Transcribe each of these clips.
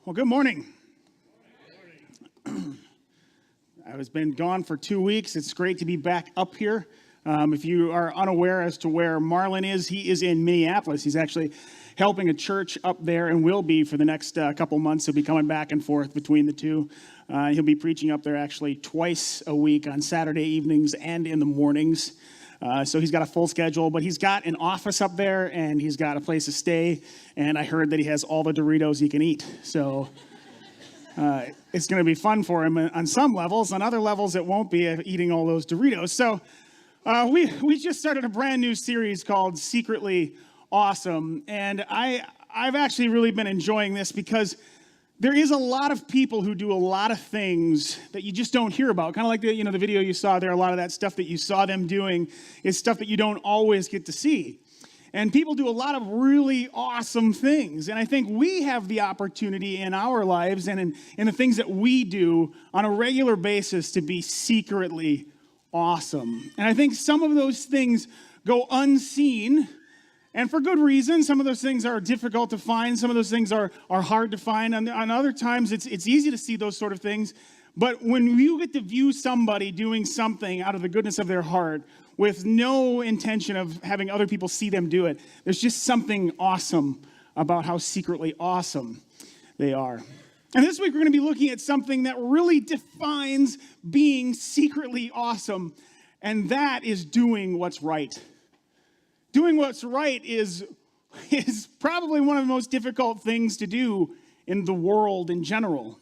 Well, good morning. I was been gone for 2 weeks. It's great to be back up here. If you are unaware as to where Marlon is, he is in Minneapolis. He's actually helping a church up there and will be for the next couple months. He'll be coming back and forth between the two. He'll be preaching up there actually twice a week on Saturday evenings and in the mornings. So he's got a full schedule, but he's got an office up there and he's got a place to stay. And I heard that he has all the Doritos he can eat. So it's going to be fun for him on some levels. On other levels, it won't be eating all those Doritos. So we just started a brand new series called Secretly Awesome. And I've actually really been enjoying this because there is a lot of people who do a lot of things that you just don't hear about. Kind of like the video you saw there, a lot of that stuff that you saw them doing is stuff that you don't always get to see. And people do a lot of really awesome things. And I think we have the opportunity in our lives and in the things that we do on a regular basis to be secretly awesome. And I think some of those things go unseen. And for good reason. Some of those things are difficult to find. Some of those things are hard to find. On other times, it's easy to see those sort of things. But when you get to view somebody doing something out of the goodness of their heart with no intention of having other people see them do it, there's just something awesome about how secretly awesome they are. And this week, we're going to be looking at something that really defines being secretly awesome, and that is doing what's right. Doing what's right is probably one of the most difficult things to do in the world in general.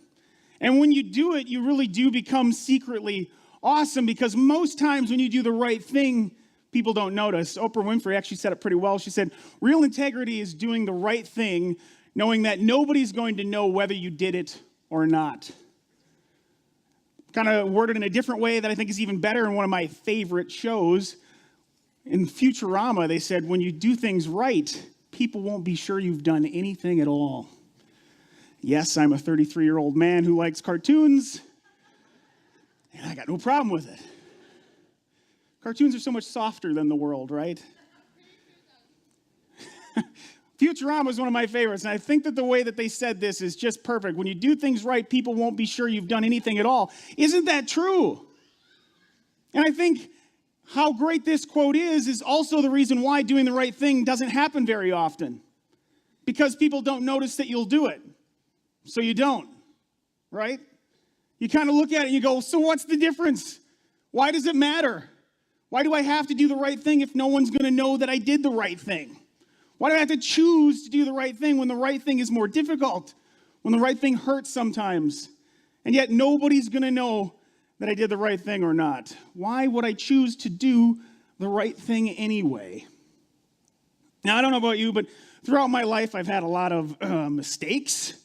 And when you do it, you really do become secretly awesome because most times when you do the right thing, people don't notice. Oprah Winfrey actually said it pretty well. She said, real integrity is doing the right thing, knowing that nobody's going to know whether you did it or not. Kind of worded in a different way that I think is even better in one of my favorite shows. In Futurama, they said, when you do things right, people won't be sure you've done anything at all. Yes, I'm a 33-year-old man who likes cartoons, and I got no problem with it. Cartoons are so much softer than the world, right? Futurama is one of my favorites, and I think that the way that they said this is just perfect. When you do things right, people won't be sure you've done anything at all. Isn't that true? And I think how great this quote is also the reason why doing the right thing doesn't happen very often. Because people don't notice that you'll do it. So you don't, right? You kind of look at it and you go, so what's the difference? Why does it matter? Why do I have to do the right thing if no one's going to know that I did the right thing? Why do I have to choose to do the right thing when the right thing is more difficult? When the right thing hurts sometimes? And yet nobody's going to know that I did the right thing or not. Why would I choose to do the right thing anyway? Now, I don't know about you, but throughout my life, I've had a lot of mistakes,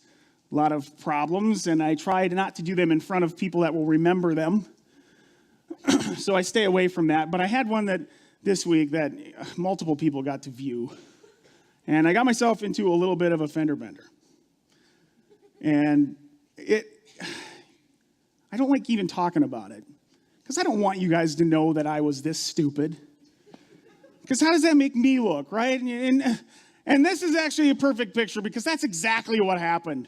a lot of problems, and I tried not to do them in front of people that will remember them. So I stay away from that. But I had one that this week that multiple people got to view. And I got myself into a little bit of a fender bender. And I don't like even talking about it because I don't want you guys to know that I was this stupid. Because how does that make me look, right? And this is actually a perfect picture because that's exactly what happened.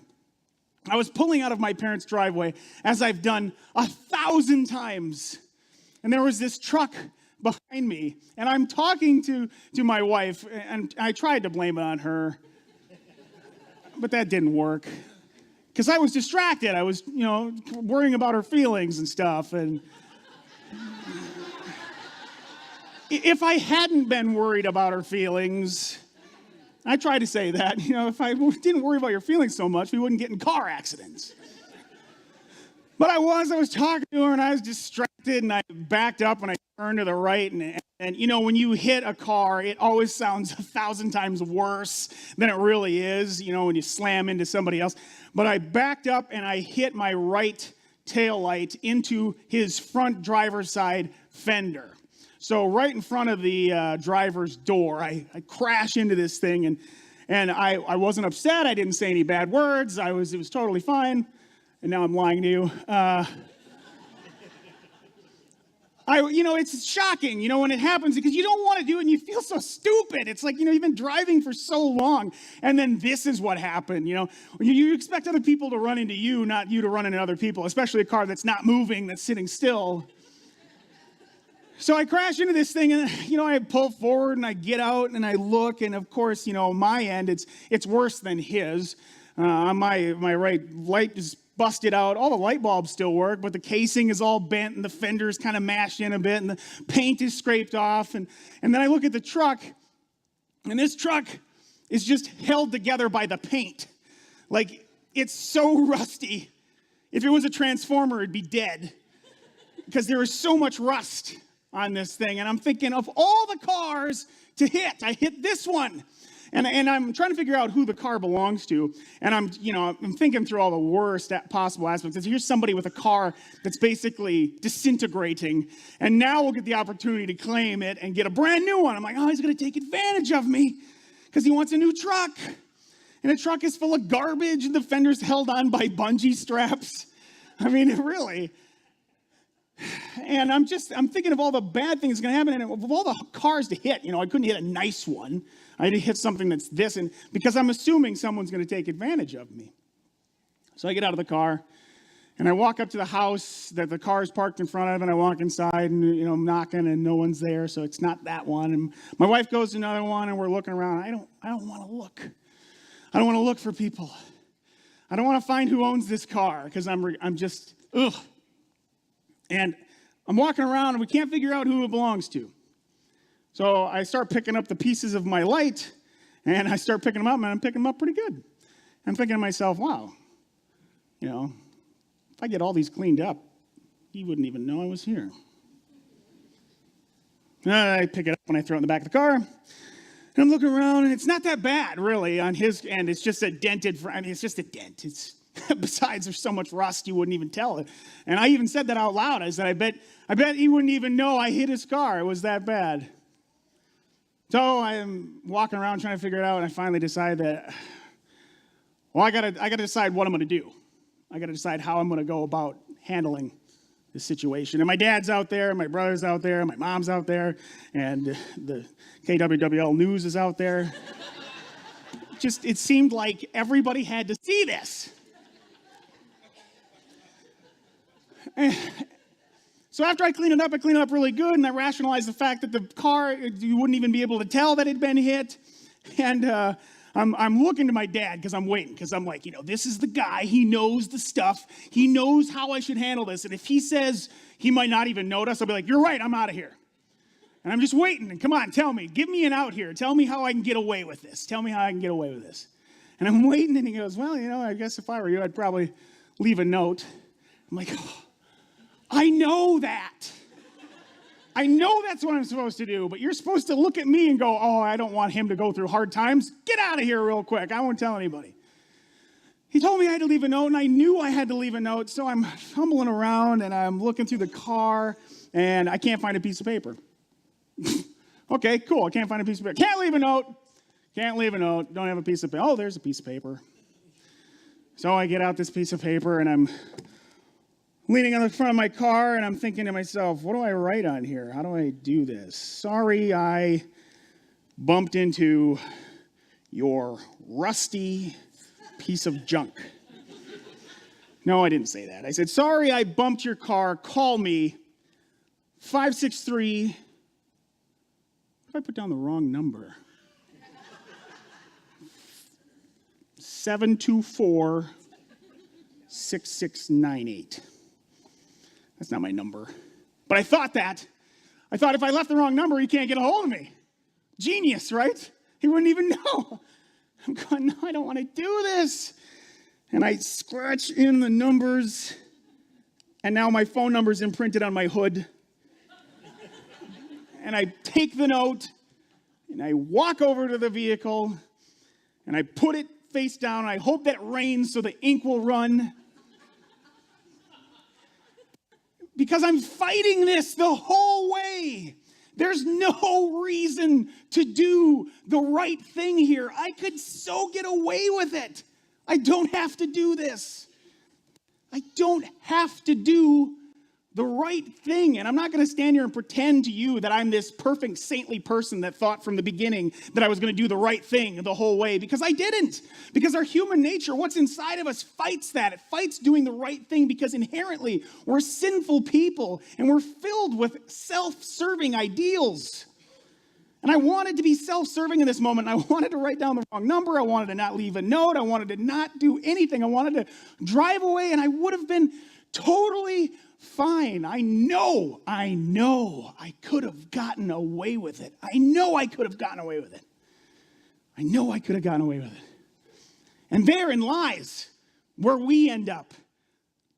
I was pulling out of my parents' driveway, as I've done 1,000 times, and there was this truck behind me, and I'm talking to my wife, and I tried to blame it on her, but that didn't work. Because I was distracted. I was, worrying about her feelings and stuff. And if I hadn't been worried about her feelings, I tried to say that, if I didn't worry about your feelings so much, we wouldn't get in car accidents. But I was talking to her, and I was distracted, and I backed up, and I turned to the right, and when you hit a car, it always sounds 1,000 times worse than it really is, when you slam into somebody else. But I backed up, and I hit my right taillight into his front driver's side fender. So right in front of the driver's door, I crashed into this thing, and I wasn't upset. I didn't say any bad words. It was totally fine. And now I'm lying to you. I It's shocking, when it happens because you don't want to do it and you feel so stupid. It's like, you've been driving for so long and then this is what happened, You expect other people to run into you, not you to run into other people, especially a car that's not moving, that's sitting still. So I crash into this thing and, I pull forward and I get out and I look and of course, my end, it's worse than his. On my right light is busted out. All the light bulbs still work, but the casing is all bent and the fender's kind of mashed in a bit and the paint is scraped off. And then I look at the truck and this truck is just held together by the paint. Like, it's so rusty. If it was a transformer, it'd be dead because there is so much rust on this thing. And I'm thinking of all the cars to hit, I hit this one. And I'm trying to figure out who the car belongs to. And I'm thinking through all the worst possible aspects. Here's somebody with a car that's basically disintegrating. And now we'll get the opportunity to claim it and get a brand new one. I'm like, oh, he's going to take advantage of me because he wants a new truck. And the truck is full of garbage and the fender's held on by bungee straps. I mean, really. And I'm thinking of all the bad things going to happen. And of all the cars to hit, I couldn't hit a nice one. I had to hit something that's this, and because I'm assuming someone's going to take advantage of me. So I get out of the car, and I walk up to the house that the car is parked in front of, and I walk inside, and I'm knocking, and no one's there, so it's not that one. And my wife goes to another one, and we're looking around. I don't want to look. I don't want to look for people. I don't want to find who owns this car because I'm just ugh. And I'm walking around, and we can't figure out who it belongs to. So I start picking up the pieces of my light, and I start picking them up, and I'm picking them up pretty good. I'm thinking to myself, wow, if I get all these cleaned up, he wouldn't even know I was here. I pick it up and I throw it in the back of the car, and I'm looking around, and it's not that bad, really, on his end. It's just a dented, it's just a dent. Besides, there's so much rust, you wouldn't even tell it. And I even said that out loud. I said, I bet he wouldn't even know I hit his car. It was that bad. So I'm walking around trying to figure it out, and I finally decide that, I gotta decide what I'm gonna do. I gotta decide how I'm gonna go about handling this situation. And my dad's out there, and my brother's out there, and my mom's out there, and the KWWL news is out there. It seemed like everybody had to see this. So after I clean it up really good, and I rationalize the fact that the car, you wouldn't even be able to tell that it'd been hit. And I'm looking to my dad because I'm waiting, because I'm like, this is the guy. He knows the stuff. He knows how I should handle this. And if he says he might not even notice, I'll be like, you're right, I'm out of here. And I'm just waiting. And come on, tell me. Give me an out here. Tell me how I can get away with this. Tell me how I can get away with this. And I'm waiting, and he goes, well, I guess if I were you, I'd probably leave a note. I'm like, oh, I know that. I know that's what I'm supposed to do, but you're supposed to look at me and go, oh, I don't want him to go through hard times. Get out of here real quick. I won't tell anybody. He told me I had to leave a note, and I knew I had to leave a note, so I'm fumbling around, and I'm looking through the car, and I can't find a piece of paper. Okay, cool. I can't find a piece of paper. Can't leave a note. Can't leave a note. Don't have a piece of paper. Oh, there's a piece of paper. So I get out this piece of paper, and I'm leaning on the front of my car, and I'm thinking to myself, what do I write on here? How do I do this? Sorry I bumped into your rusty piece of junk. No, I didn't say that. I said, sorry I bumped your car. Call me 563. What if I put down the wrong number? 724-6698. That's not my number. But I thought that. I thought if I left the wrong number, he can't get a hold of me. Genius, right? He wouldn't even know. I'm going, no, I don't want to do this. And I scratch in the numbers, and now my phone number's imprinted on my hood. And I take the note, and I walk over to the vehicle, and I put it face down, and I hope that it rains so the ink will run. Because I'm fighting this the whole way. There's no reason to do the right thing here. I could so get away with it. I don't have to do this. I don't have to do the right thing. And I'm not going to stand here and pretend to you that I'm this perfect saintly person that thought from the beginning that I was going to do the right thing the whole way, because I didn't. Because our human nature, what's inside of us, fights that. It fights doing the right thing because inherently we're sinful people and we're filled with self-serving ideals. And I wanted to be self-serving in this moment. I wanted to write down the wrong number. I wanted to not leave a note. I wanted to not do anything. I wanted to drive away, and I would have been totally fine. I know I could have gotten away with it. I know I could have gotten away with it. And therein lies where we end up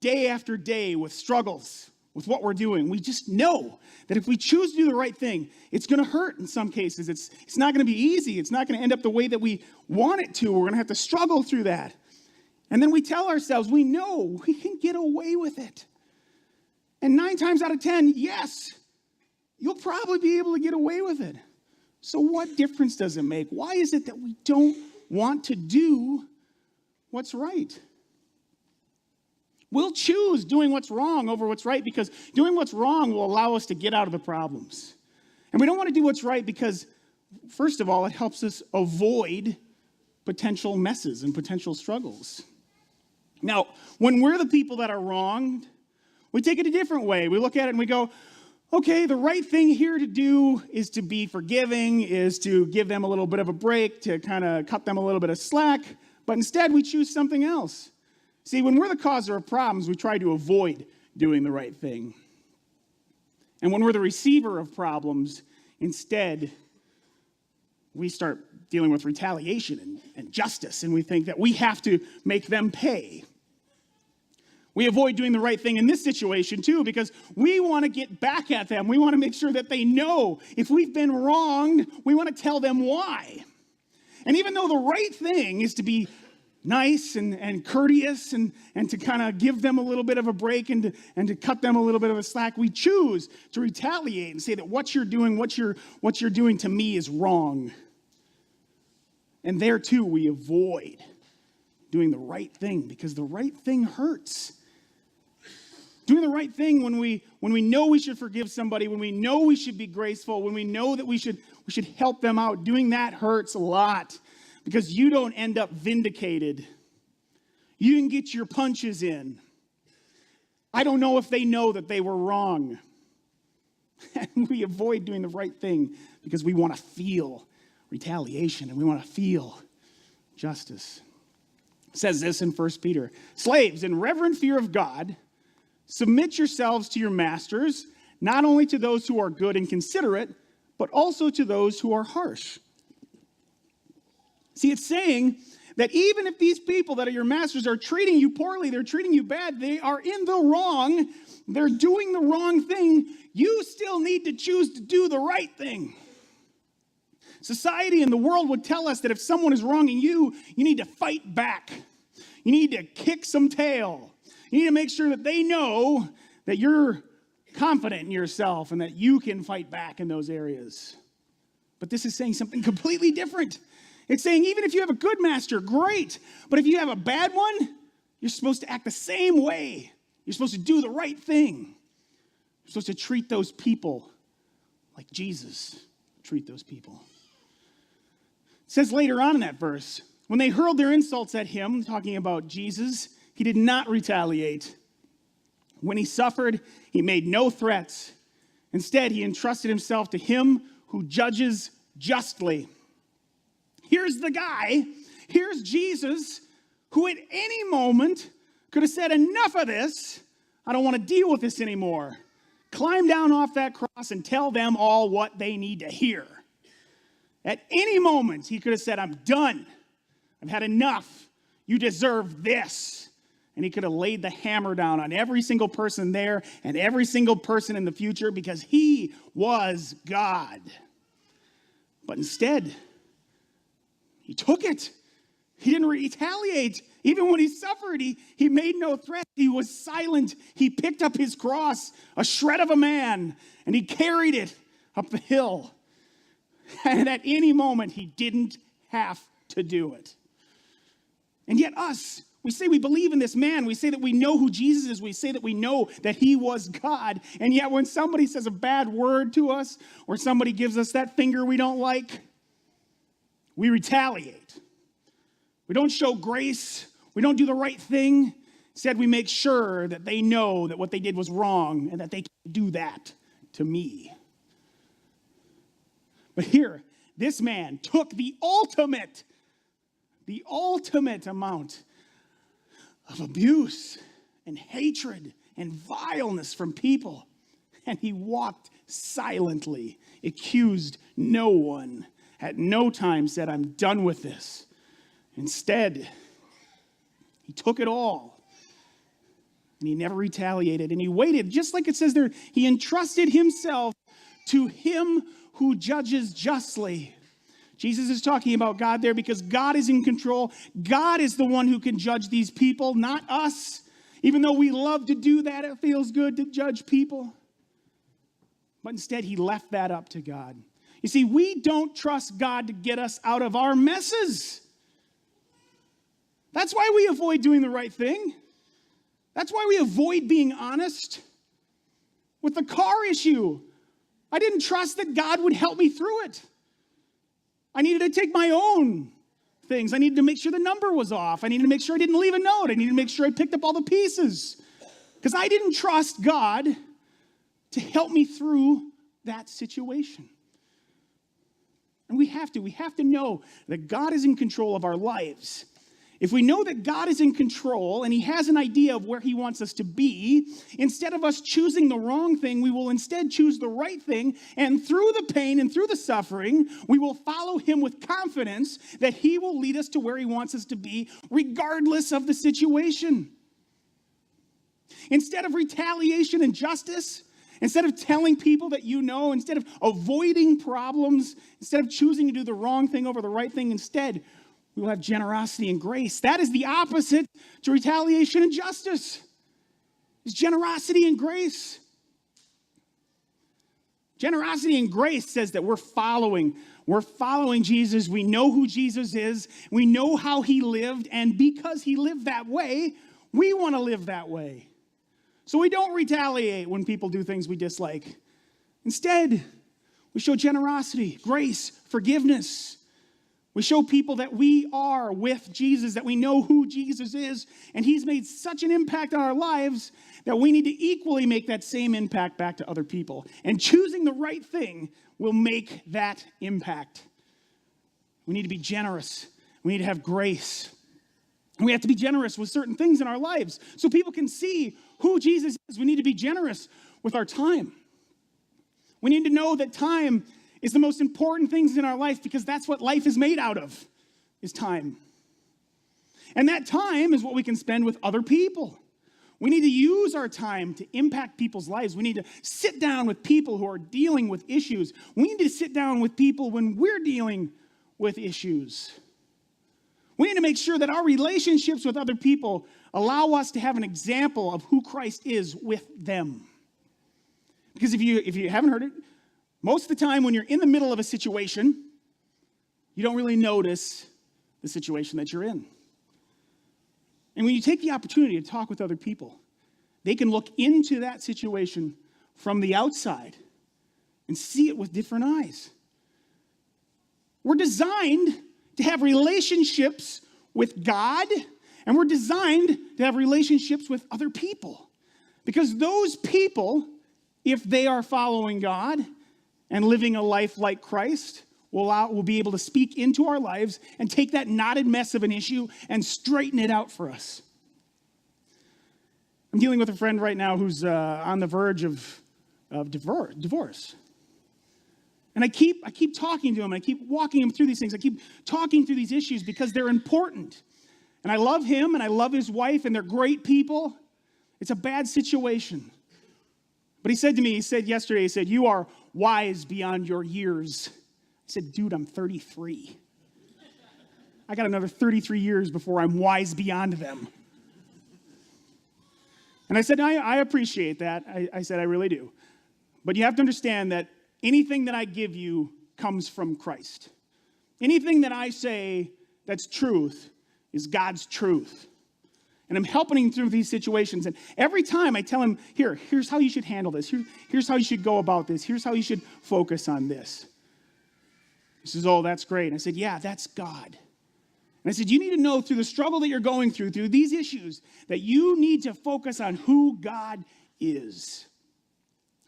day after day with struggles, with what we're doing. We just know that if we choose to do the right thing, it's going to hurt in some cases. It's not going to be easy. It's not going to end up the way that we want it to. We're going to have to struggle through that. And then we tell ourselves, we know we can get away with it. And 9 times out of 10, yes, you'll probably be able to get away with it. So what difference does it make? Why is it that we don't want to do what's right? We'll choose doing what's wrong over what's right because doing what's wrong will allow us to get out of the problems. And we don't want to do what's right because, first of all, it helps us avoid potential messes and potential struggles. Now, when we're the people that are wronged, we take it a different way. We look at it and we go, okay, the right thing here to do is to be forgiving, is to give them a little bit of a break, to kind of cut them a little bit of slack. But instead, we choose something else. See, when we're the causer of problems, we try to avoid doing the right thing. And when we're the receiver of problems, instead, we start dealing with retaliation and justice, and we think that we have to make them pay. We avoid doing the right thing in this situation, too, because we want to get back at them. We want to make sure that they know if we've been wronged, we want to tell them why. And even though the right thing is to be nice and courteous and to kind of give them a little bit of a break and to cut them a little bit of a slack, we choose to retaliate and say that what you're doing to me is wrong. And there too we avoid doing the right thing because the right thing hurts. Doing the right thing when we know we should forgive somebody, when we know we should be graceful, when we know that we should help them out, doing that hurts a lot. Because you don't end up vindicated. You didn't get your punches in. I don't know if they know that they were wrong. And we avoid doing the right thing because we want to feel retaliation and we want to feel justice. It says this in 1 Peter. Slaves, in reverent fear of God, submit yourselves to your masters, not only to those who are good and considerate, but also to those who are harsh. See, it's saying that even if these people that are your masters are treating you poorly, they're treating you bad, they are in the wrong, they're doing the wrong thing, you still need to choose to do the right thing. Society and the world would tell us that if someone is wronging you, you need to fight back. You need to kick some tail. You need to make sure that they know that you're confident in yourself and that you can fight back in those areas. But this is saying something completely different. It's saying even if you have a good master, great. But if you have a bad one, you're supposed to act the same way. You're supposed to do the right thing. You're supposed to treat those people like Jesus treat those people. It says later on in that verse, when they hurled their insults at him, talking about Jesus, he did not retaliate. When he suffered, he made no threats. Instead, he entrusted himself to him who judges justly. Here's the guy, here's Jesus, who at any moment could have said, enough of this, I don't want to deal with this anymore. Climb down off that cross and tell them all what they need to hear. At any moment, he could have said, I'm done. I've had enough. You deserve this. And he could have laid the hammer down on every single person there and every single person in the future because he was God. But instead, he took it. He didn't retaliate. Even when he suffered, he made no threat. He was silent. He picked up his cross, a shred of a man, and he carried it up the hill. And at any moment, he didn't have to do it. And yet us, We say we believe in this man. We say that we know who Jesus is. We say that we know that he was God. And yet when somebody says a bad word to us or somebody gives us that finger we don't like, we retaliate. We don't show grace. We don't do the right thing. Instead, we make sure that they know that what they did was wrong and that they can't do that to me. But here, this man took the ultimate amount of abuse and hatred and vileness from people. And he walked silently, accused no one, at no time said, I'm done with this. Instead, he took it all. And he never retaliated. And he waited, just like it says there, he entrusted himself to him who judges justly. Jesus is talking about God there because God is in control. God is the one who can judge these people, not us. Even though we love to do that, it feels good to judge people. But instead, he left that up to God. You see, we don't trust God to get us out of our messes. That's why we avoid doing the right thing. That's why we avoid being honest. With the car issue, I didn't trust that God would help me through it. I needed to take my own things. I needed to make sure the number was off. I needed to make sure I didn't leave a note. I needed to make sure I picked up all the pieces. Because I didn't trust God to help me through that situation. And we have to know that God is in control of our lives. If we know that God is in control and he has an idea of where he wants us to be, instead of us choosing the wrong thing, we will instead choose the right thing. And through the pain and through the suffering, we will follow him with confidence that he will lead us to where he wants us to be, regardless of the situation. Instead of retaliation and justice, instead of telling people that you know, instead of avoiding problems, instead of choosing to do the wrong thing over the right thing, instead, we will have generosity and grace. That is the opposite to retaliation and justice. It's generosity and grace. Generosity and grace says that we're following Jesus. We know who Jesus is. We know how he lived. And because he lived that way, we want to live that way. So we don't retaliate when people do things we dislike. Instead, we show generosity, grace, forgiveness. We show people that we are with Jesus, that we know who Jesus is, and he's made such an impact on our lives that we need to equally make that same impact back to other people. And choosing the right thing will make that impact. We need to be generous. We need to have grace. And we have to be generous with certain things in our lives so people can see who Jesus is. We need to be generous with our time. We need to know that time is the most important things in our life because that's what life is made out of, is time. And that time is what we can spend with other people. We need to use our time to impact people's lives. We need to sit down with people who are dealing with issues. We need to sit down with people when we're dealing with issues. We need to make sure that our relationships with other people allow us to have an example of who Christ is with them. Because if you haven't heard it, most of the time when you're in the middle of a situation, you don't really notice the situation that you're in. And when you take the opportunity to talk with other people, they can look into that situation from the outside and see it with different eyes. We're designed to have relationships with God, and we're designed to have relationships with other people. Because those people, if they are following God and living a life like Christ, will be able to speak into our lives and take that knotted mess of an issue and straighten it out for us. I'm dealing with a friend right now who's on the verge of divorce. And I keep talking to him. I keep walking him through these things. I keep talking through these issues because they're important. And I love him and I love his wife and they're great people. It's a bad situation. But he said to me, yesterday, you are wise beyond your years. I said, dude, I'm 33. I got another 33 years before I'm wise beyond them. And I said, I appreciate that. I said, I really do. But you have to understand that anything that I give you comes from Christ. Anything that I say that's truth is God's truth. And I'm helping him through these situations. And every time I tell him, here's how you should handle this. Here's how you should go about this. Here's how you should focus on this. He says, oh, that's great. And I said, yeah, that's God. And I said, you need to know through the struggle that you're going through these issues, that you need to focus on who God is.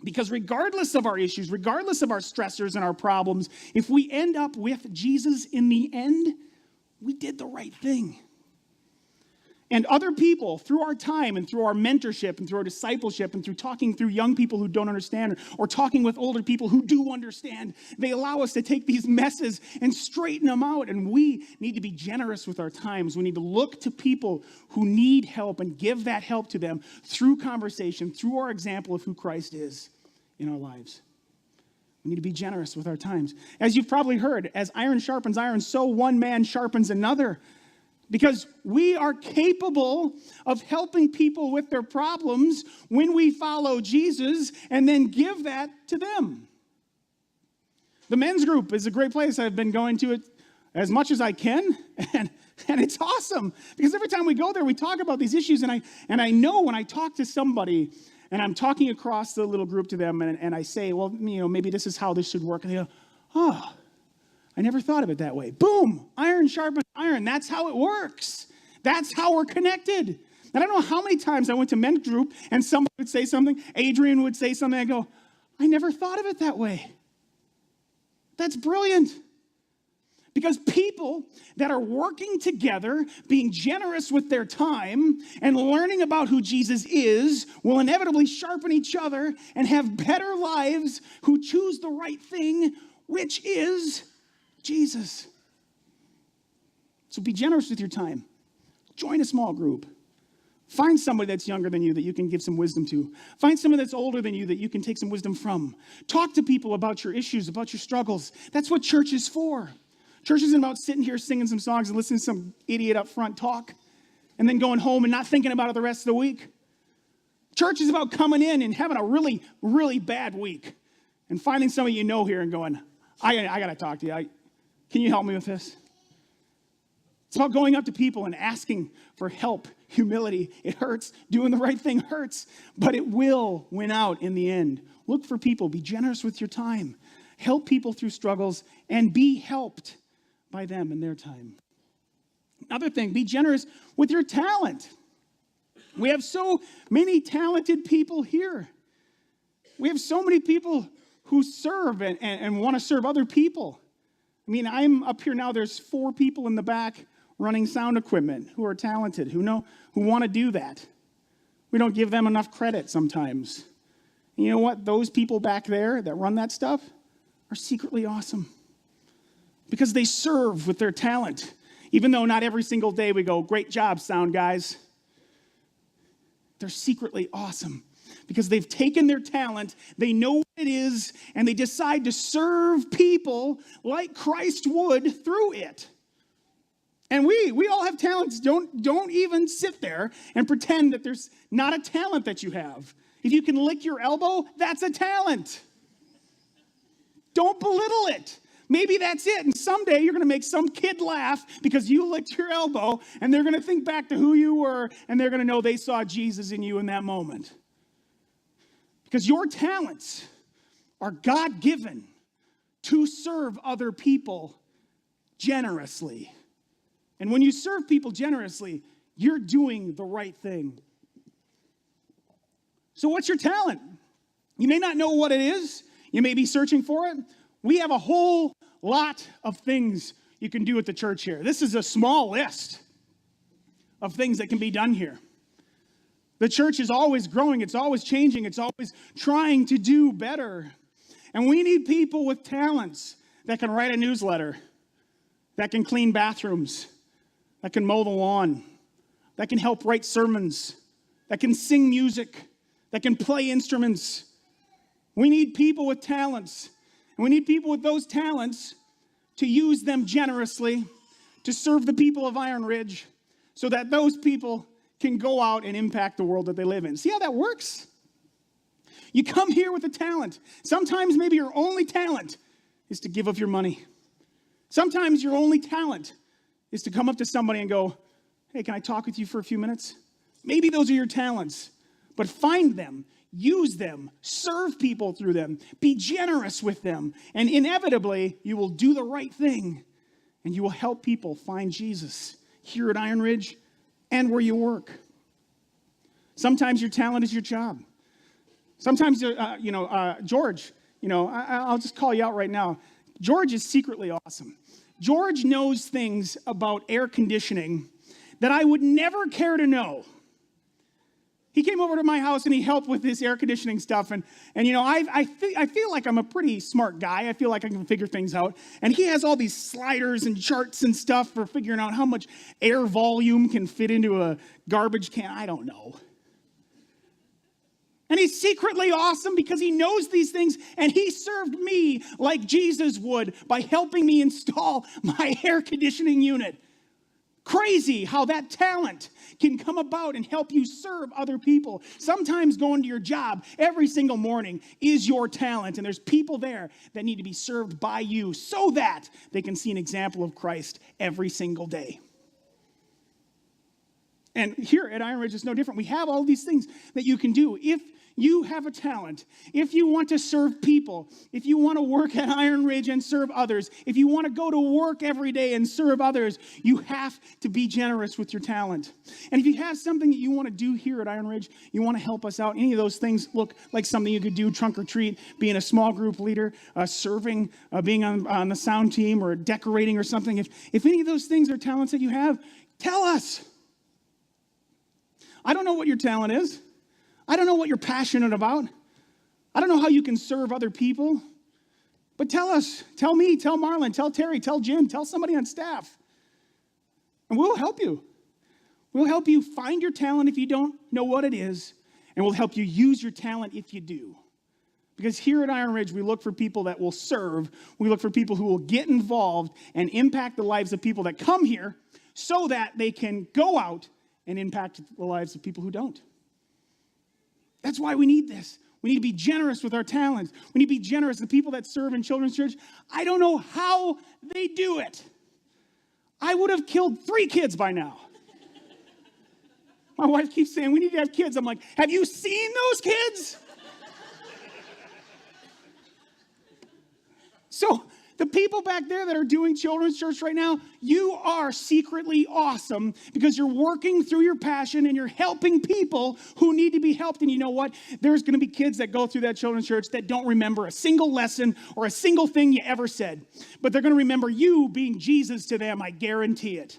Because regardless of our issues, regardless of our stressors and our problems, if we end up with Jesus in the end, we did the right thing. And other people, through our time and through our mentorship and through our discipleship and through talking through young people who don't understand or talking with older people who do understand, they allow us to take these messes and straighten them out. And we need to be generous with our times. We need to look to people who need help and give that help to them through conversation, through our example of who Christ is in our lives. We need to be generous with our times. As you've probably heard, as iron sharpens iron, so one man sharpens another. Because we are capable of helping people with their problems when we follow Jesus and then give that to them. The men's group is a great place. I've been going to it as much as I can, and it's awesome. Because every time we go there, we talk about these issues, and I know when I talk to somebody, and I'm talking across the little group to them, and I say, well, maybe this is how this should work, and they go, oh, I never thought of it that way. Boom, iron sharpens iron. That's how it works. That's how we're connected. And I don't know how many times I went to men's group and somebody would say something, Adrian would say something, I go, I never thought of it that way. That's brilliant. Because people that are working together, being generous with their time, and learning about who Jesus is, will inevitably sharpen each other and have better lives who choose the right thing, which is Jesus. So be generous with your time. Join a small group. Find somebody that's younger than you that you can give some wisdom to. Find someone that's older than you that you can take some wisdom from. Talk to people about your issues, about your struggles. That's what church is for. Church isn't about sitting here singing some songs and listening to some idiot up front talk and then going home and not thinking about it the rest of the week. Church is about coming in and having a really, really bad week and finding somebody you know here and going, I got to talk to you. Can you help me with this? It's about going up to people and asking for help, humility. It hurts. Doing the right thing hurts, but it will win out in the end. Look for people. Be generous with your time. Help people through struggles and be helped by them in their time. Another thing, be generous with your talent. We have so many talented people here. We have so many people who serve and want to serve other people. I mean, I'm up here now, there's 4 people in the back running sound equipment who are talented, who want to do that. We don't give them enough credit sometimes. And you know what? Those people back there that run that stuff are secretly awesome because they serve with their talent. Even though not every single day we go, great job, sound guys. They're secretly awesome because they've taken their talent, they know what it is, and they decide to serve people like Christ would through it. And we all have talents. Don't even sit there and pretend that there's not a talent that you have. If you can lick your elbow, that's a talent. Don't belittle it. Maybe that's it. And someday you're going to make some kid laugh because you licked your elbow, and they're going to think back to who you were, and they're going to know they saw Jesus in you in that moment. Because your talents are God-given to serve other people generously. And when you serve people generously, you're doing the right thing. So what's your talent? You may not know what it is. You may be searching for it. We have a whole lot of things you can do at the church here. This is a small list of things that can be done here. The church is always growing. It's always changing. It's always trying to do better. And we need people with talents that can write a newsletter, that can clean bathrooms, that can mow the lawn, that can help write sermons, that can sing music, that can play instruments. We need people with talents. And we need people with those talents to use them generously to serve the people of Iron Ridge so that those people can go out and impact the world that they live in. See how that works? You come here with a talent. Sometimes maybe your only talent is to give of your money. Sometimes your only talent is to come up to somebody and go, hey, can I talk with you for a few minutes? Maybe those are your talents, but find them, use them, serve people through them, be generous with them, and inevitably you will do the right thing and you will help people find Jesus here at Iron Ridge and where you work. Sometimes your talent is your job. Sometimes, George, I'll just call you out right now. George is secretly awesome. George knows things about air conditioning that I would never care to know. He came over to my house and he helped with this air conditioning stuff. And I feel like I'm a pretty smart guy. I feel like I can figure things out. And he has all these sliders and charts and stuff for figuring out how much air volume can fit into a garbage can. I don't know. And he's secretly awesome because he knows these things, and he served me like Jesus would by helping me install my air conditioning unit. Crazy how that talent can come about and help you serve other people. Sometimes going to your job every single morning is your talent, and there's people there that need to be served by you so that they can see an example of Christ every single day. And here at Iron Ridge, it's no different. We have all these things that you can do. If you have a talent, if you want to serve people, if you want to work at Iron Ridge and serve others, if you want to go to work every day and serve others, you have to be generous with your talent. And if you have something that you want to do here at Iron Ridge, you want to help us out, any of those things look like something you could do, trunk or treat, being a small group leader, serving, being on the sound team, or decorating or something. If any of those things are talents that you have, tell us. I don't know what your talent is. I don't know what you're passionate about. I don't know how you can serve other people. But tell us. Tell me. Tell Marlon. Tell Terry. Tell Jim. Tell somebody on staff. And we'll help you. We'll help you find your talent if you don't know what it is. And we'll help you use your talent if you do. Because here at Iron Ridge, we look for people that will serve. We look for people who will get involved and impact the lives of people that come here so that they can go out and impact the lives of people who don't. That's why we need this. We need to be generous with our talents. We need to be generous. The people that serve in children's church, I don't know how they do it. I would have killed 3 kids by now. My wife keeps saying, we need to have kids. I'm like, have you seen those kids? So the people back there that are doing children's church right now, you are secretly awesome because you're working through your passion and you're helping people who need to be helped. And you know what? There's going to be kids that go through that children's church that don't remember a single lesson or a single thing you ever said. But they're going to remember you being Jesus to them, I guarantee it.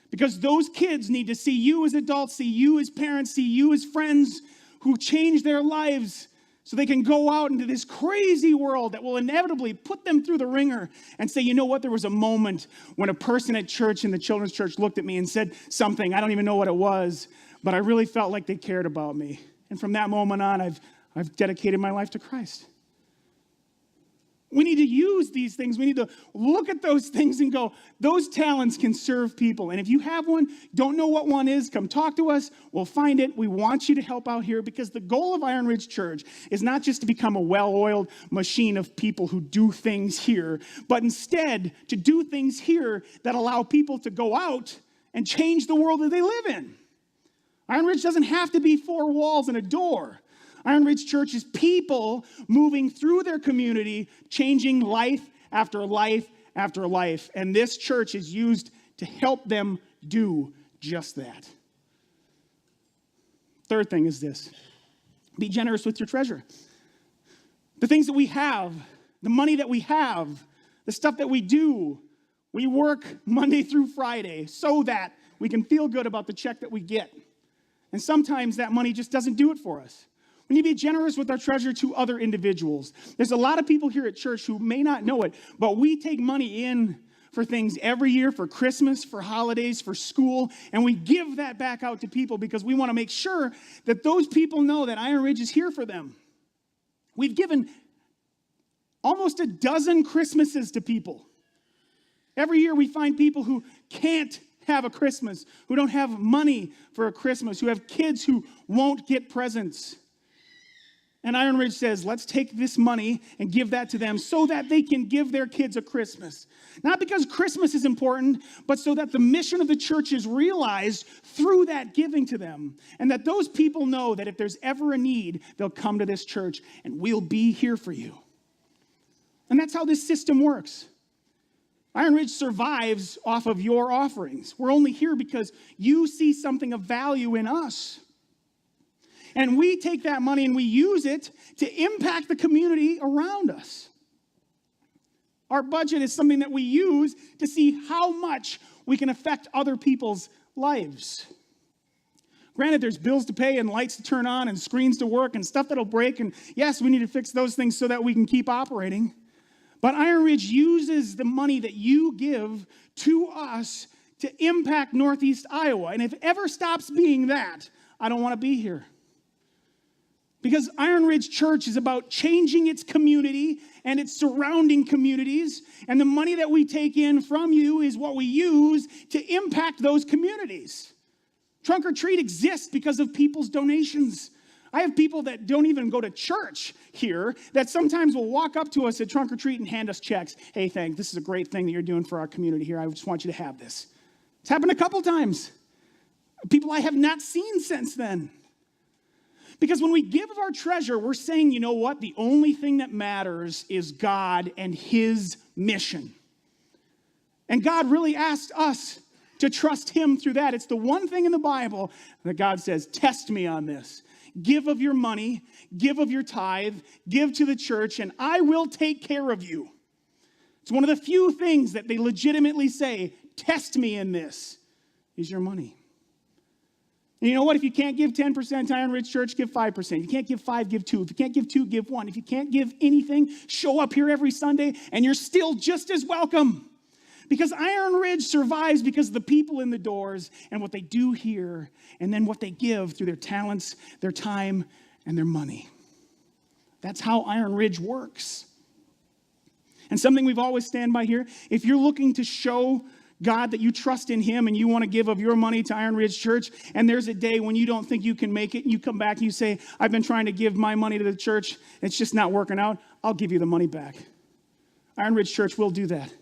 Because those kids need to see you as adults, see you as parents, see you as friends who change their lives so they can go out into this crazy world that will inevitably put them through the ringer and say, you know what, there was a moment when a person at church in the children's church looked at me and said something, I don't even know what it was, but I really felt like they cared about me. And from that moment on, I've dedicated my life to Christ. We need to use these things. We need to look at those things and go, those talents can serve people. And if you have one, don't know what one is, come talk to us. We'll find it. We want you to help out here because the goal of Iron Ridge Church is not just to become a well-oiled machine of people who do things here, but instead to do things here that allow people to go out and change the world that they live in. Iron Ridge doesn't have to be 4 walls and a door. Iron Ridge Church is people moving through their community, changing life after life after life. And this church is used to help them do just that. Third thing is this. Be generous with your treasure. The things that we have, the money that we have, the stuff that we do, we work Monday through Friday so that we can feel good about the check that we get. And sometimes that money just doesn't do it for us. We need to be generous with our treasure to other individuals. There's a lot of people here at church who may not know it, but we take money in for things every year, for Christmas, for holidays, for school, and we give that back out to people because we want to make sure that those people know that Iron Ridge is here for them. We've given almost a dozen Christmases to people. Every year we find people who can't have a Christmas, who don't have money for a Christmas, who have kids who won't get presents. And Iron Ridge says, let's take this money and give that to them so that they can give their kids a Christmas. Not because Christmas is important, but so that the mission of the church is realized through that giving to them. And that those people know that if there's ever a need, they'll come to this church and we'll be here for you. And that's how this system works. Iron Ridge survives off of your offerings. We're only here because you see something of value in us. And we take that money and we use it to impact the community around us. Our budget is something that we use to see how much we can affect other people's lives. Granted, there's bills to pay and lights to turn on and screens to work and stuff that'll break. And yes, we need to fix those things so that we can keep operating. But Iron Ridge uses the money that you give to us to impact Northeast Iowa. And if it ever stops being that, I don't want to be here. Because Iron Ridge Church is about changing its community and its surrounding communities. And the money that we take in from you is what we use to impact those communities. Trunk or Treat exists because of people's donations. I have people that don't even go to church here that sometimes will walk up to us at Trunk or Treat and hand us checks. Hey, thanks. This is a great thing that you're doing for our community here. I just want you to have this. It's happened a couple times. People I have not seen since then. Because when we give of our treasure, we're saying, you know what? The only thing that matters is God and his mission. And God really asked us to trust him through that. It's the one thing in the Bible that God says, test me on this. Give of your money, give of your tithe, give to the church, and I will take care of you. It's one of the few things that they legitimately say, test me in this, is your money. And you know what? If you can't give 10% to Iron Ridge Church, give 5%. If you can't give 5, give 2. If you can't give 2, give 1. If you can't give anything, show up here every Sunday, and you're still just as welcome. Because Iron Ridge survives because of the people in the doors and what they do here, and then what they give through their talents, their time, and their money. That's how Iron Ridge works. And something we've always stand by here, if you're looking to show God that you trust in him and you want to give of your money to Iron Ridge Church, and there's a day when you don't think you can make it, and you come back and you say, I've been trying to give my money to the church, and it's just not working out, I'll give you the money back. Iron Ridge Church will do that.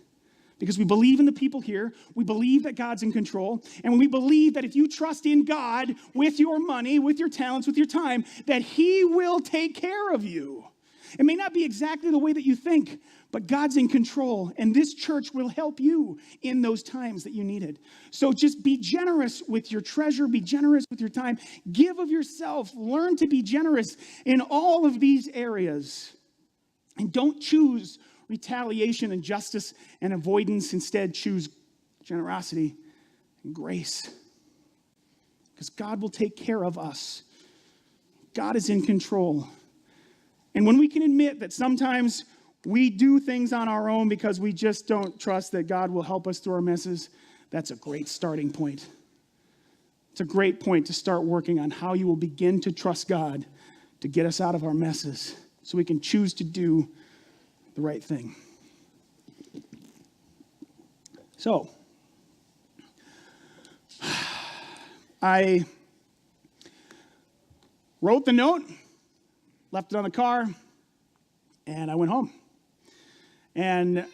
Because we believe in the people here, we believe that God's in control, and we believe that if you trust in God with your money, with your talents, with your time, that he will take care of you. It may not be exactly the way that you think, but God's in control, and this church will help you in those times that you need it. So just be generous with your treasure, be generous with your time, give of yourself, learn to be generous in all of these areas, and don't choose retaliation and justice and avoidance. Instead, choose generosity and grace. Because God will take care of us. God is in control. And when we can admit that sometimes we do things on our own because we just don't trust that God will help us through our messes, that's a great starting point. It's a great point to start working on how you will begin to trust God to get us out of our messes so we can choose to do the right thing. So, I wrote the note, left it on the car, and I went home. And,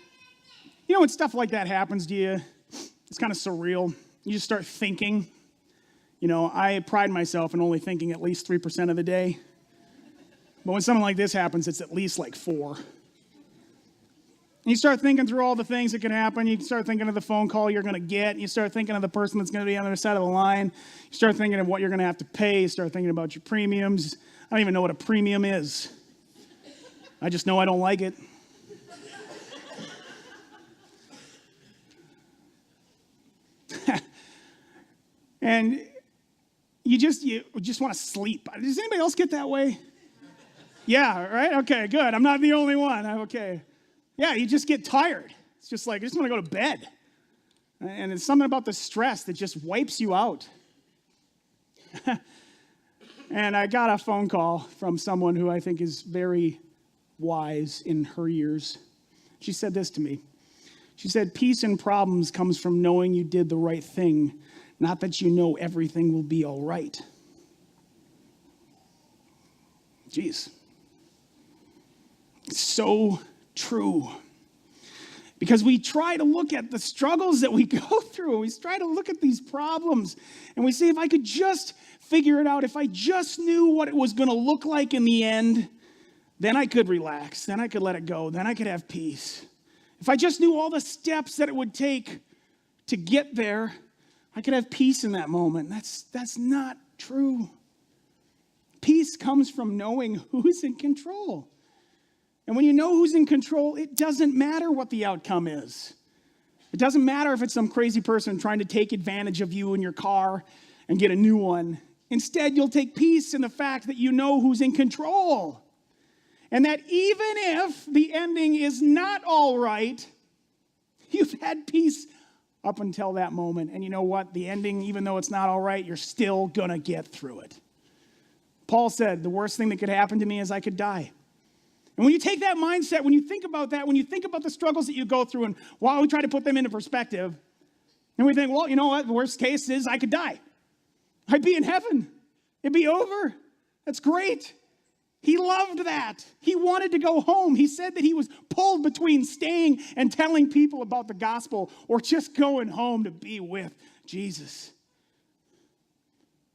you know, when stuff like that happens to you, it's kind of surreal. You just start thinking. You know, I pride myself in only thinking at least 3% of the day. But when something like this happens, it's at least like 4. And you start thinking through all the things that can happen. You start thinking of the phone call you're going to get. You start thinking of the person that's going to be on the other side of the line. You start thinking of what you're going to have to pay. You start thinking about your premiums. I don't even know what a premium is. I just know I don't like it. And you just want to sleep. Does anybody else get that way? Yeah, right? Okay, good. I'm not the only one. Okay. Yeah, you just get tired. It's just like, I just want to go to bed. And it's something about the stress that just wipes you out. And I got a phone call from someone who I think is very wise in her years. She said this to me. She said, peace in problems comes from knowing you did the right thing, not that you know everything will be all right. Jeez, It's so true. Because we try to look at the struggles that we go through. We try to look at these problems and we say, if I could just figure it out, if I just knew what it was going to look like in the end, then I could relax, then I could let it go, then I could have peace. If I just knew all the steps that it would take to get there, I could have peace in that moment. That's not true. Peace comes from knowing who's in control. And when you know who's in control, it doesn't matter what the outcome is. It doesn't matter if it's some crazy person trying to take advantage of you in your car and get a new one. Instead, you'll take peace in the fact that you know who's in control. And that even if the ending is not all right, you've had peace up until that moment. And you know what? The ending, even though it's not all right, you're still going to get through it. Paul said, the worst thing that could happen to me is I could die. And when you take that mindset, when you think about that, when you think about the struggles that you go through, and while we try to put them into perspective, and we think, well, you know what? The worst case is I could die. I'd be in heaven. It'd be over. That's great. He loved that. He wanted to go home. He said that he was pulled between staying and telling people about the gospel or just going home to be with Jesus.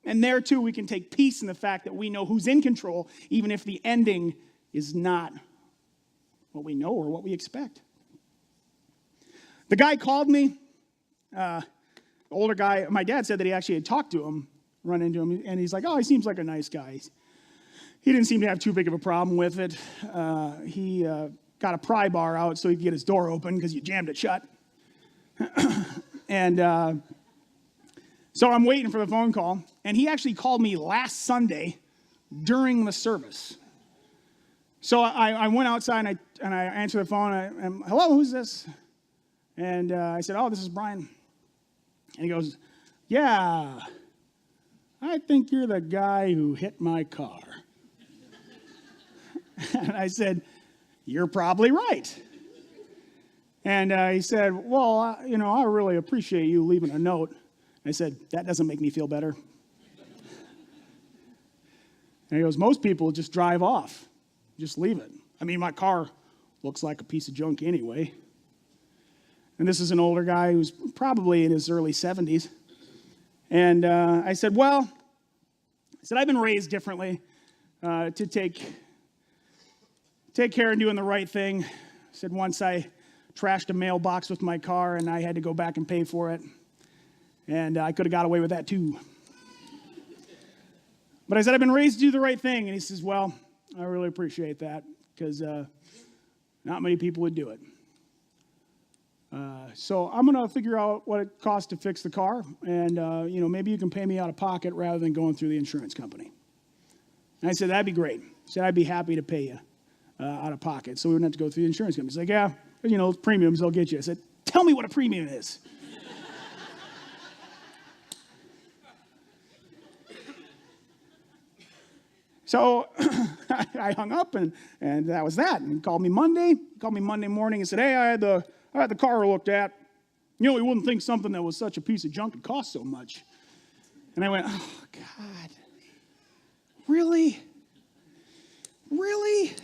And there, too, we can take peace in the fact that we know who's in control, even if the ending is not what we know or what we expect. The guy called me, older guy. My dad said that he actually had talked to him, run into him, and he's like, oh, he seems like a nice guy. He didn't seem to have too big of a problem with it. He got a pry bar out so he could get his door open because you jammed it shut. And so I'm waiting for the phone call, and he actually called me last Sunday during the service. So I went outside and I answered the phone. And hello, who's this? And I said, oh, this is Brian. And he goes, yeah, I think you're the guy who hit my car. And I said, you're probably right. And he said, well, I really appreciate you leaving a note. And I said, that doesn't make me feel better. And he goes, most people just drive off. Just leave it. I mean, my car looks like a piece of junk anyway. And this is an older guy who's probably in his early 70s. And I said, I've been raised differently to take care of doing the right thing. I said, once I trashed a mailbox with my car and I had to go back and pay for it. And I could have got away with that too. But I said, I've been raised to do the right thing. And he says, well, I really appreciate that because not many people would do it. So I'm going to figure out what it costs to fix the car. And, maybe you can pay me out of pocket rather than going through the insurance company. And I said, that'd be great. I said, I'd be happy to pay you out of pocket so we wouldn't have to go through the insurance company. He's like, yeah, premiums they'll get you. I said, tell me what a premium is. So I hung up, and that was that. And he called me Monday. Morning and said, hey, I had the car looked at. You wouldn't think something that was such a piece of junk would cost so much. And I went, oh, God. Really? Really?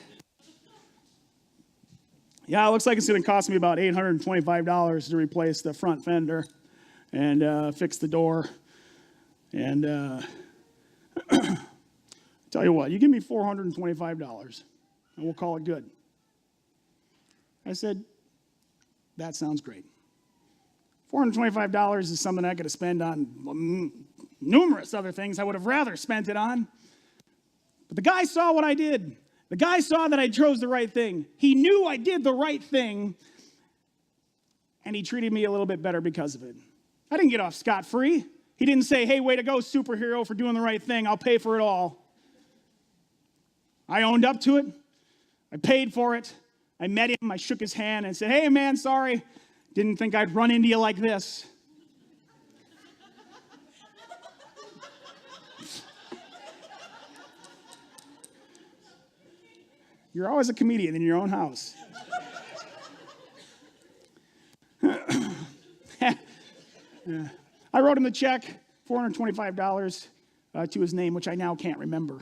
Yeah, it looks like it's going to cost me about $825 to replace the front fender and fix the door. And tell you what, you give me $425 and we'll call it good. I said, that sounds great. $425 is something I could have spent on numerous other things I would have rather spent it on. But the guy saw what I did. The guy saw that I chose the right thing. He knew I did the right thing, and he treated me a little bit better because of it. I didn't get off scot-free. He didn't say, hey, way to go, superhero, for doing the right thing. I'll pay for it all. I owned up to it. I paid for it. I met him. I shook his hand and said, hey, man, sorry. Didn't think I'd run into you like this. You're always a comedian in your own house. I wrote him the check, $425 to his name, which I now can't remember.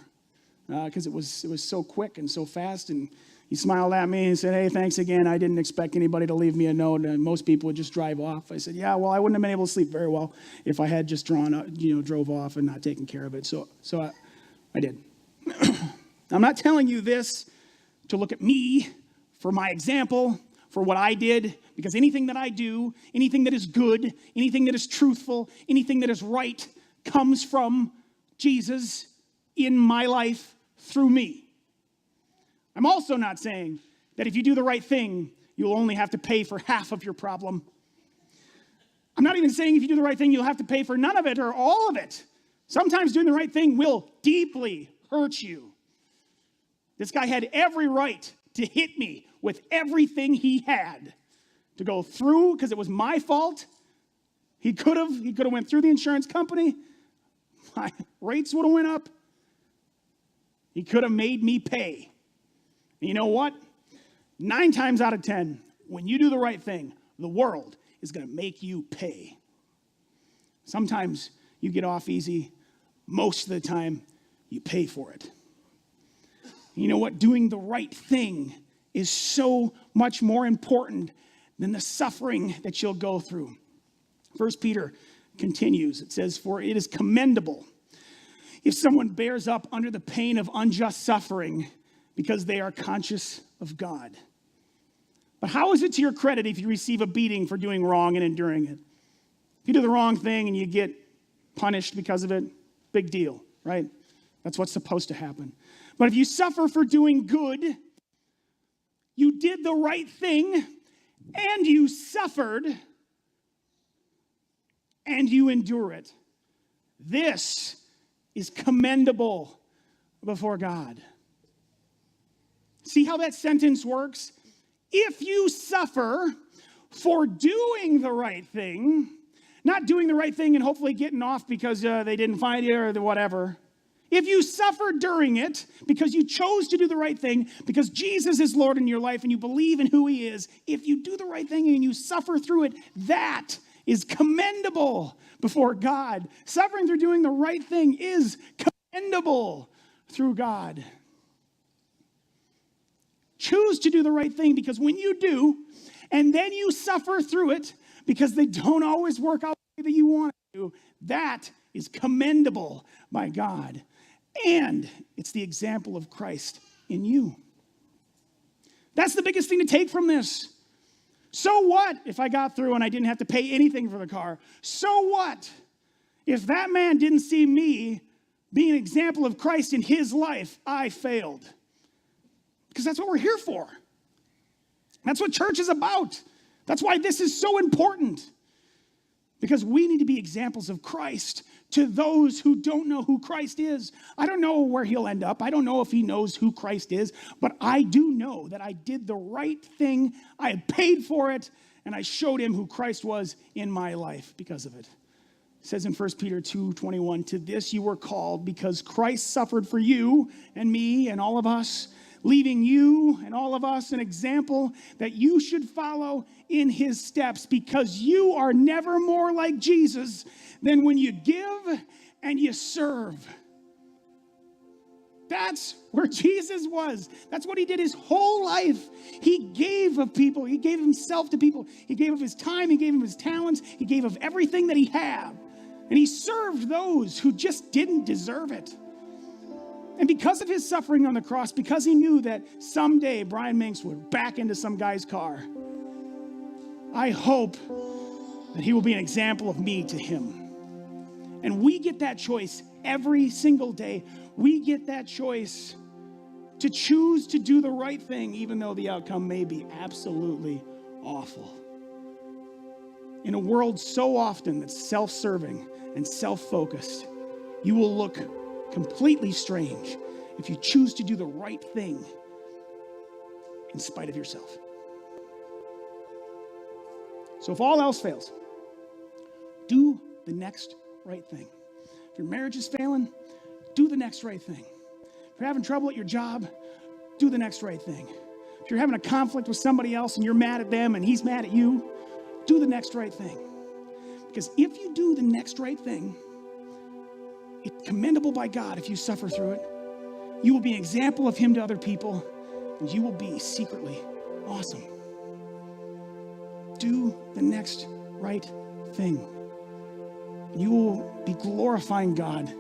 because it was so quick and so fast. And he smiled at me and said, "Hey, thanks again. I didn't expect anybody to leave me a note, and most people would just drive off." I said, "Yeah, well, I wouldn't have been able to sleep very well if I had just drove off and not taken care of it." So I did. I'm not telling you this to look at me for my example, for what I did, because anything that I do, anything that is good, anything that is truthful, anything that is right comes from Jesus in my life through me. I'm also not saying that if you do the right thing, you'll only have to pay for half of your problem. I'm not even saying if you do the right thing, you'll have to pay for none of it or all of it. Sometimes doing the right thing will deeply hurt you. This guy had every right to hit me with everything he had to go through, because it was my fault. He could have went through the insurance company. My rates would have went up. He could have made me pay. And you know what? 9 times out of 10, when you do the right thing, the world is going to make you pay. Sometimes you get off easy. Most of the time, you pay for it. You know what? Doing the right thing is so much more important than the suffering that you'll go through. 1 Peter continues. It says, "For it is commendable if someone bears up under the pain of unjust suffering because they are conscious of God. But how is it to your credit if you receive a beating for doing wrong and enduring it?" If you do the wrong thing and you get punished because of it, big deal, right? That's what's supposed to happen. But if you suffer for doing good, you did the right thing, and you suffered, and you endure it. This is commendable before God. See how that sentence works? If you suffer for doing the right thing, not doing the right thing and hopefully getting off because they didn't find you or whatever. If you suffer during it because you chose to do the right thing, because Jesus is Lord in your life and you believe in who he is, if you do the right thing and you suffer through it, that is commendable before God. Suffering through doing the right thing is commendable through God. Choose to do the right thing, because when you do, and then you suffer through it because they don't always work out the way that you want to, that is commendable by God. And it's the example of Christ in you. That's the biggest thing to take from this. So what if I got through and I didn't have to pay anything for the car? So what if that man didn't see me being an example of Christ in his life? I failed. Because that's what we're here for. That's what church is about. That's why this is so important. Because we need to be examples of Christ to those who don't know who Christ is. I don't know where he'll end up. I don't know if he knows who Christ is. But I do know that I did the right thing. I paid for it. And I showed him who Christ was in my life because of it. It says in 1 Peter 2:21, "To this you were called, because Christ suffered for you and me and all of us, leaving you and all of us an example that you should follow in his steps, because you are never more like Jesus than when you give and you serve." That's where Jesus was. That's what he did his whole life. He gave of people. He gave himself to people. He gave of his time. He gave of his talents. He gave of everything that he had. And he served those who just didn't deserve it. And because of his suffering on the cross, because he knew that someday Brian Minks would back into some guy's car, I hope that he will be an example of me to him. And we get that choice every single day. We get that choice to choose to do the right thing, even though the outcome may be absolutely awful. In a world so often that's self-serving and self-focused, you will look completely strange if you choose to do the right thing in spite of yourself. So if all else fails, do the next right thing. If your marriage is failing, do the next right thing. If you're having trouble at your job, do the next right thing. If you're having a conflict with somebody else and you're mad at them and he's mad at you, do the next right thing. Because if you do the next right thing, it's commendable by God if you suffer through it. You will be an example of him to other people, and you will be secretly awesome. Do the next right thing. You will be glorifying God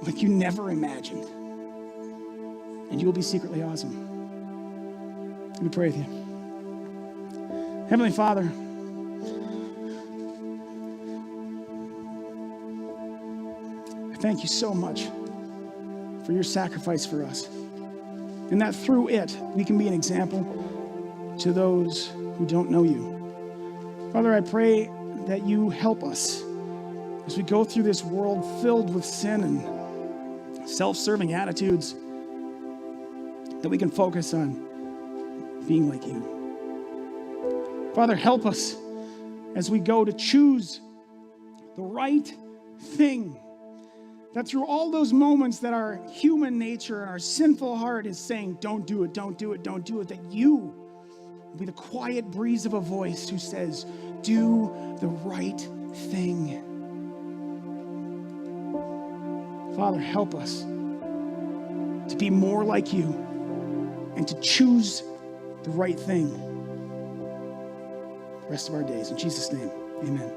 like you never imagined. And you will be secretly awesome. Let me pray with you. Heavenly Father, I thank you so much for your sacrifice for us. And that through it, we can be an example to those who don't know you. Father, I pray that you help us as we go through this world filled with sin and self-serving attitudes, that we can focus on being like you. Father, help us as we go to choose the right thing, that through all those moments that our human nature, our sinful heart is saying, don't do it, don't do it, don't do it, that you will be the quiet breeze of a voice who says, do the right thing. Father, help us to be more like you and to choose the right thing the rest of our days. In Jesus' name, amen.